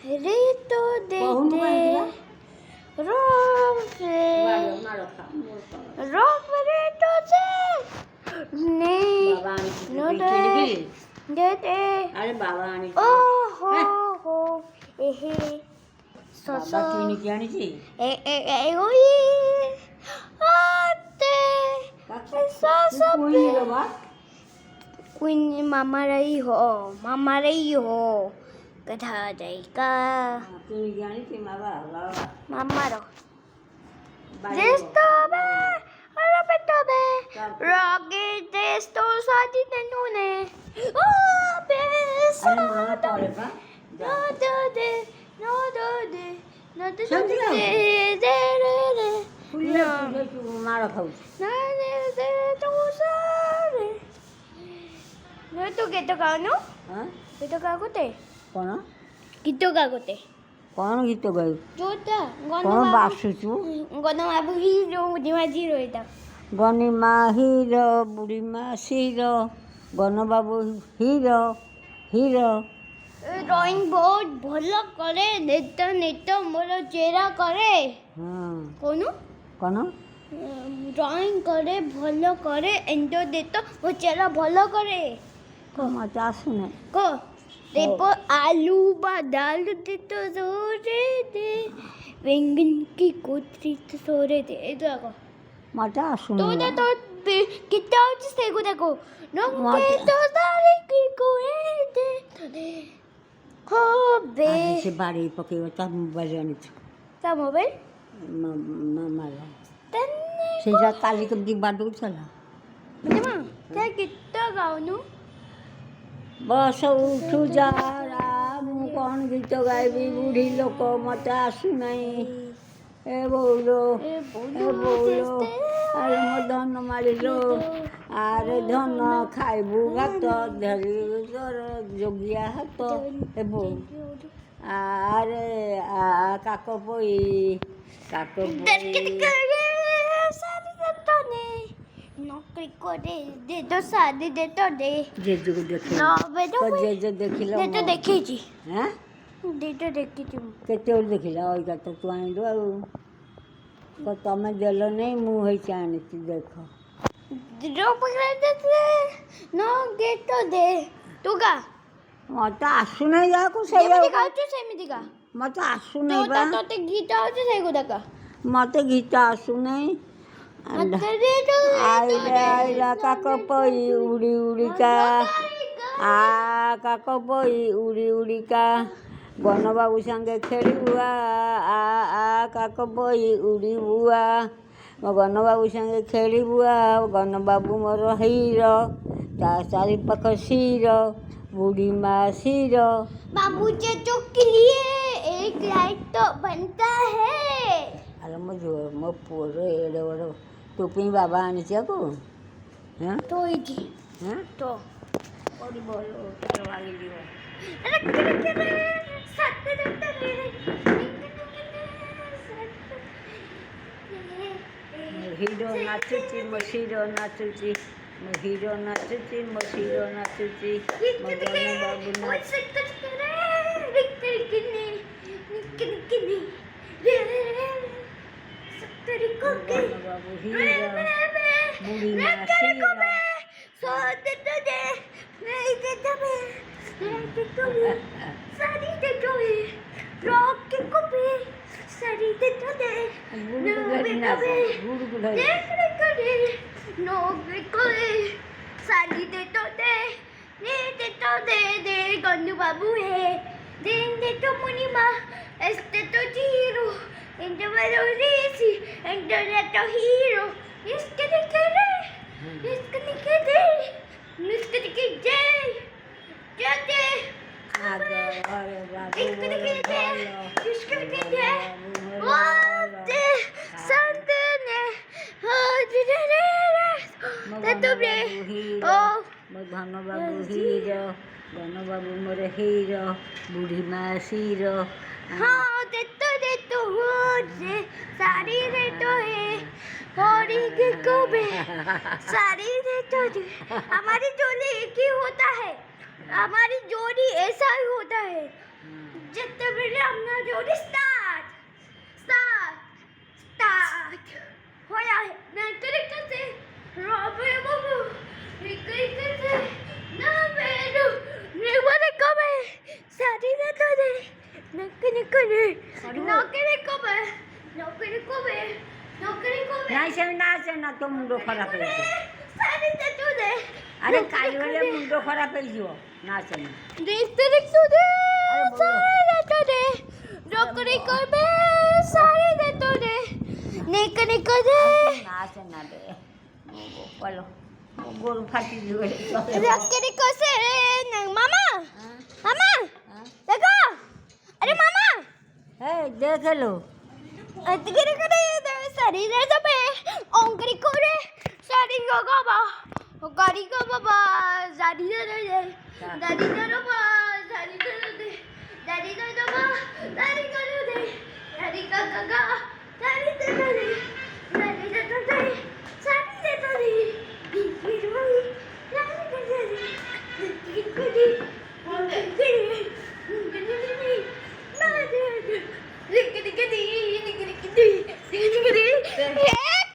रे तो दे दे रोफ रे तो ने नो दे दे अरे बाबा आनी ओ हो एहे बाबा चुनी की आनी ची ए ओई आते कोई बाबा क्वीन मामा रही हो गधा जाएगा चुनी की आनी ची मामा रो Desto be, repito be, Rocky desto sadi nenune. Oh, beso. अरे मामा तोरे बा No do de, no do de, no do समझ गया? de. फुले फुले तू मारो खाऊ No de tu sare. No tu que toca no? हां Que toca gote? कोण Que toca gote? कोण गीत गाऊ Jota, कोण बासुचू gono abu hiro dimaji roita. गनिमा हिरो बुढीमा सिरो गणबाबू हिरो हिरो ड्राइंग बहुत ଭଲ କରେ ନେତ ମୋର ଚେରା କରେ ହଁ କହୁନୁ କଣ ड्राइंग करे ଭଲ କରେ ଏଣ୍ଡ ଦେତ ମୋ ଚେରା ଭଲ କରେ ମତେ ଆସୁନି କ देखो आलू बादाल दे तो सोरे दे बैंगन की कोतरी तो सोरे दे इधर को मते आସୁନି तो कितना होची से को देखो नो के तो सारे की कोए दे हो बे ସେ ବାଡ଼ି ପକେଇବ ତା ମୋବାଇଲ ଆଣିଛୁ ତା ମୋବାଇଲ ମାମାର तन्ने ସେଇଟା କାଲି କେମିତି ବାଡ଼ଉଥିଲା मम्मा क्या कितना गाउनु ବସ ଉଠୁ ଯାରା ମୁଁ କ'ଣ ଗୀତ ଗାଇବି ବୁଢ଼ୀ ଲୋକ ମତେ ଆସୁନାହିଁ ଏ ବୋଉଲୋ ଆରେ ମୋ ଧନ ମାରିଲୋ ଆରେ ଧନ ଖାଇବୁ ଭାତ ଧରି ତୋର ଯୋଗିଆ ହାତ ଏ ବୋଉ ଆରେ କାକ ପୋଇ नौकरी करे दे दो शादी दे तो दे ଜେଜେକୁ ଦେଖିଲ ना बेटो ତ ଜେଜେ ଦେଖିଲ दे तो देखी जी ହାଁ दे तो देखी थी କେତେବେଳେ ଦେଖିଲ ଅଇକା ତ ତୁ ଆଣିଲୁ ଆଉ ତମେ ଦେଲ ନାହିଁ ମୁଁ ହେଇଛି ଆଣିଛି ଦେଖ रो पकड़ दे नो गेट तो दे तू का ମତେ ଆସୁନାହିଁ ଯାହାକୁ सेमी ସେଇଆ दिखाओ तू सेमी दिखा ମତେ तो ଆସୁନାହିଁ ବା तो गीता हो तो सही को देखा ମତେ ଗୀତ ଆସୁନାହିଁ दे तो ଆଇଲା ଆଇଲା କାକ ପଇ ଉଡ଼ି ଉଡ଼ିକା ଆ କାକ ପଇ ଉଡ଼ି ଉଡ଼ିକା ଗଣବାବୁ ସାଙ୍ଗେ ଖେଳିବୁ ଆ କାକ ପଇ ଉଡ଼ିବୁ ମୋ ଗଣବାବୁ ସାଙ୍ଗେ ଖେଳିବୁ ଗଣବାବୁ ମୋର ହିର ତା ଚାରିପାଖ ଶିର ବୁଢ଼ୀ ମା ଶିର बाबू चेचो के लिए एक लाइट तो बनता है ଆରେ ମୋ ପୁଅର ଏଡ଼େ ବଡ଼ ଟୋପି ବାବା ଆଣିଛି ଆକୁ ହଁ तो इजी ହଁ तो ପଡ଼ିବ ତାର ଭାଙ୍ଗିଯିବ ହିରୋ ନାଚୁଛି ମୋ ଶିର ନାଚୁଛି ମୋ ହିରୋ ନାଚୁଛି ମୋ ଶିର ନାଚୁଛି ମୋ ଗଣବାବୁ ଗଣବାବୁ ହିରୋ ବୁଢ଼ୀ ମା ଶିର गन्नू बाबू है दे तो मुनिमा este to giro ente vero risi ente to hero इसके निकले जाते अरे बाबू इसके निकले वाते संतने हो दे तो बे ओ धनबाबू हिरो गणबाबू मोर हिरो बुढ़ी मा शिरो हाँ दे तो हो जे सारी रे तो है होरी के कोबे सारी रे तो हमारी जोड़ी एक ही होता है हमारी जोड़ी ऐसा ही होता है যেতেবেলে আমরা জোরে স্টার্ট স্টার্ট স্টার্ট হয়া নাকের কাছে রবে বাবু নিকের কাছে না বেরো নেবারে কবে সারি না তোরে নাকের করে নাকের কবে নাকের কবে নাকের কবে নাচে নাচে না তো মুন্ড খারাপ হয়ে যাবে সারি না তোরে আরে কালি হলে মুন্ড খারাপ হয়ে যাব নাচে না দেখতে দেখতে দে সারি না তোরে নাকের কবে সারি না তোরে নেকের করে নাচে না রে বলো গরু ফাটি দিবে নাকের কসে না মামা মামা দেখো আরে মামা এই দেখলো আজকের করে সারি রে যাবে অঙ্করি করে সারি গো বাবা ও গাড়ি গো বাবা সারি রে রে দাদি রে বাবা সারি রে রে দাদি রে বাবা দাদি করে দে দাদি গা গা গা